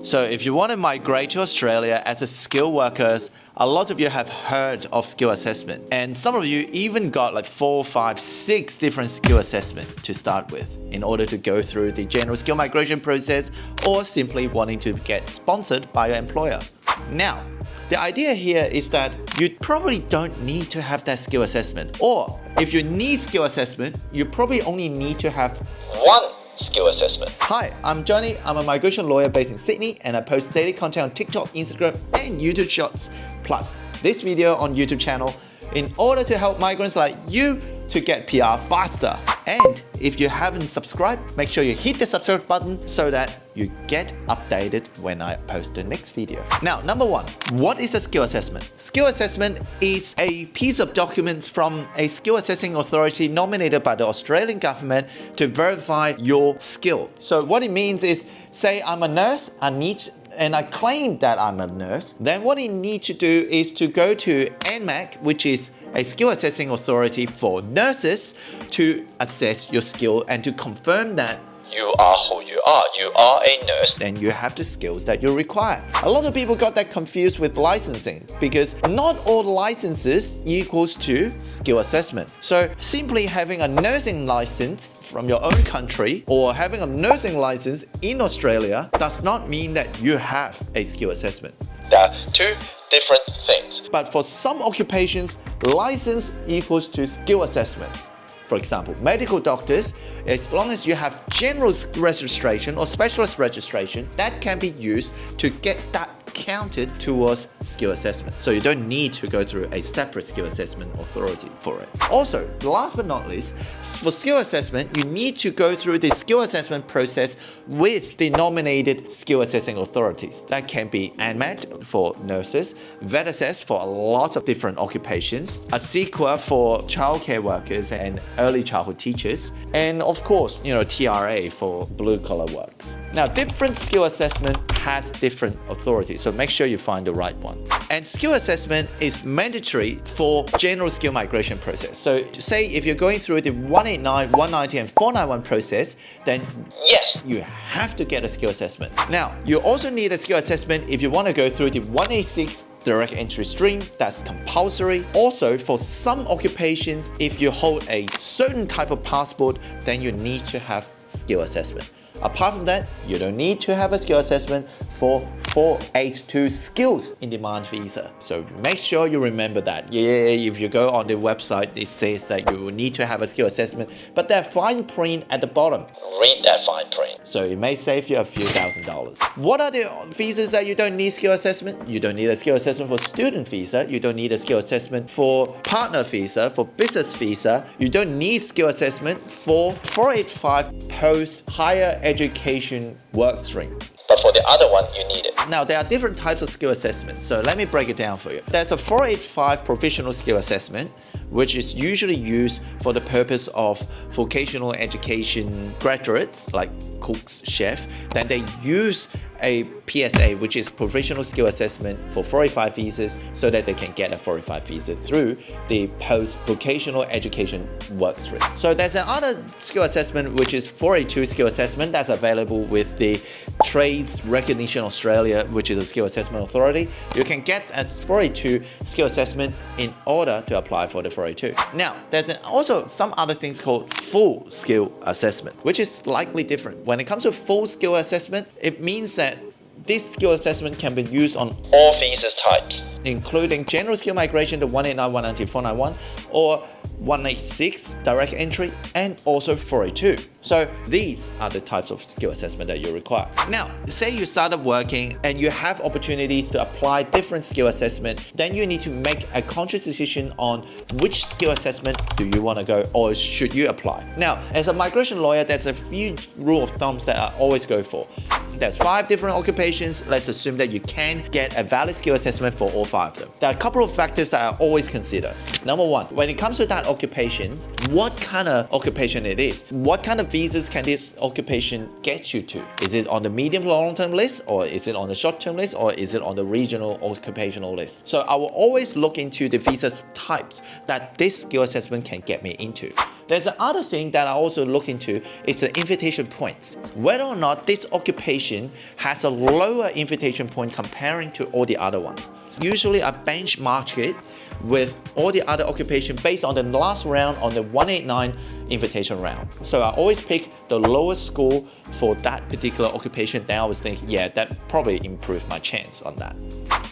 So if you want to migrate to Australia as a skilled workers, a lot of you have heard of skill assessment. And some of you even got like 4, 5, 6 different skill assessment to start with in order to go through the general skill migration process or simply wanting to get sponsored by your employer. Now, the idea here is that you probably don't need to have that skill assessment. Or if you need skill assessment, you probably only need to have one skill assessment. Hi, I'm Johnny. I'm a migration lawyer based in Sydney and I post daily content on TikTok, Instagram and YouTube Shorts, plus this video on YouTube channel in order to help migrants like you to get PR faster. And if you haven't subscribed, make sure you hit the subscribe button so that you get updated when I post the next video. Now, number one, what is a skill assessment? Skill assessment is a piece of documents from a skill assessing authority nominated by the Australian government to verify your skill. So what it means is, say I'm a nurse, and I claim that I'm a nurse, then what you need to do is to go to NMAC, which is a skill assessing authority for nurses, to assess your skill and to confirm that you are who you are. You are a nurse and you have the skills that you require. A lot of people got that confused with licensing because not all licenses equals to skill assessment. So simply having a nursing license from your own country or having a nursing license in Australia does not mean that you have a skill assessment. There are two different things. But for some occupations, license equals to skill assessments. For example, medical doctors, as long as you have general registration or specialist registration, that can be used to get that counted towards skill assessment. So you don't need to go through a separate skill assessment authority for it. Also, last but not least, for skill assessment, you need to go through the skill assessment process with the nominated skill assessing authorities. That can be ANMAT for nurses, VetAssess for a lot of different occupations, ASEQA for childcare workers and early childhood teachers, and of course, TRA for blue collar works. Now, different skill assessment has different authorities, so make sure you find the right one. And skill assessment is mandatory for general skill migration process. So say if you're going through the 189, 190 and 491 process, then yes, you have to get a skill assessment. Now, you also need a skill assessment if you want to go through the 186 direct entry stream. That's compulsory. Also, for some occupations, if you hold a certain type of passport, then you need to have skill assessment. Apart from that, you don't need to have a skill assessment for 482 skills in demand visa. So make sure you remember that. Yeah, if you go on the website, it says that you will need to have a skill assessment, but that fine print at the bottom, read that fine print. So it may save you a few $1,000s. What are the visas that you don't need skill assessment? You don't need a skill assessment for student visa. You don't need a skill assessment for partner visa, for business visa. You don't need skill assessment for 485 post higher education work stream. But for the other one, you need it. Now, there are different types of skill assessments, so let me break it down for you. There's a 485 provisional skill assessment, which is usually used for the purpose of vocational education graduates, like cooks, chef. Then they use a PSA, which is provisional skill assessment for 485 visas, so that they can get a 485 visa through the post-vocational education work stream. So there's another skill assessment, which is 482 skill assessment that's available with the Trades Recognition Australia, which is a skill assessment authority. You can get a 482 skill assessment in order to apply for the 482. Now, there's also some other things called full skill assessment, which is slightly different. When it comes to full skill assessment, it means that this skill assessment can be used on all visas types, including general skill migration to 189, 190, 491, or 186 direct entry, and also 482. So these are the types of skill assessment that you require. Now, say you started working and you have opportunities to apply different skill assessment, then you need to make a conscious decision on which skill assessment do you want to go or should you apply. Now, as a migration lawyer, there's a few rule of thumbs that I always go for. There's 5 different occupations. Let's assume that you can get a valid skill assessment for all 5 of them. There are a couple of factors that I always consider. Number one, when it comes to that occupation, what kind of occupation it is? What kind of visas can this occupation get you to? Is it on the medium to long-term list, or is it on the short-term list, or is it on the regional occupational list? So I will always look into the visa types that this skill assessment can get me into. There's another thing that I also look into is the invitation points. Whether or not this occupation has a lower invitation point comparing to all the other ones. Usually I benchmark it with all the other occupations based on the last round on the 189 invitation round. So I always pick the lowest score for that particular occupation. Then I was thinking, yeah, that probably improved my chance on that.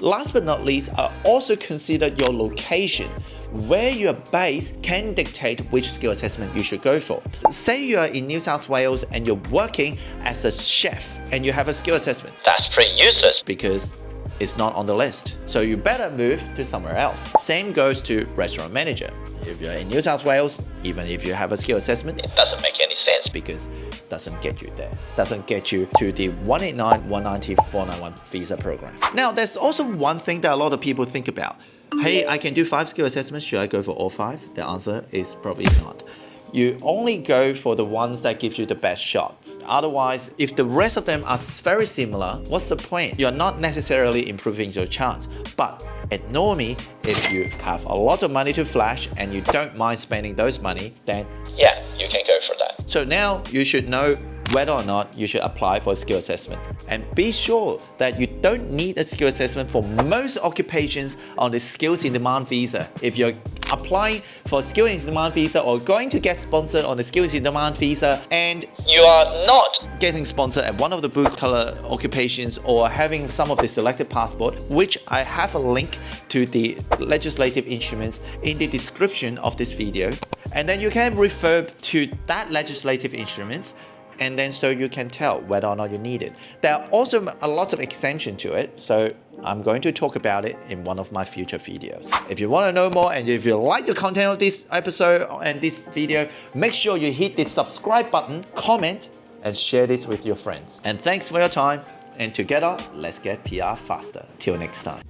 Last but not least, I also consider your location. Where you're based can dictate which skill assessment you should go for. Say you are in New South Wales and you're working as a chef and you have a skill assessment. That's pretty useless because it's not on the list. So you better move to somewhere else. Same goes to restaurant manager. If you're in New South Wales, even if you have a skill assessment, it doesn't make any sense because it doesn't get you there. It doesn't get you to the 189, 190, 491 visa program. Now, there's also one thing that a lot of people think about. Hey, I can do 5 skill assessments. Should I go for all 5? The answer is probably not. You only go for the ones that give you the best shots. Otherwise, if the rest of them are very similar, what's the point? You're not necessarily improving your chance. But ignore me, if you have a lot of money to flash and you don't mind spending those money, then yeah, you can go for that. So now you should know whether or not you should apply for a skill assessment. And be sure that you don't need a skill assessment for most occupations on the skills in demand visa. If you're applying for a skill in demand visa or going to get sponsored on the skills in demand visa and you are not getting sponsored at one of the blue color occupations or having some of the selected passport, which I have a link to the legislative instruments in the description of this video. And then you can refer to that legislative instruments and then so you can tell whether or not you need it. There are also a lot of exemptions to it, so I'm going to talk about it in one of my future videos. If you want to know more and if you like the content of this episode and this video, make sure you hit the subscribe button, comment, and share this with your friends. And thanks for your time, and together, let's get PR faster. Till next time.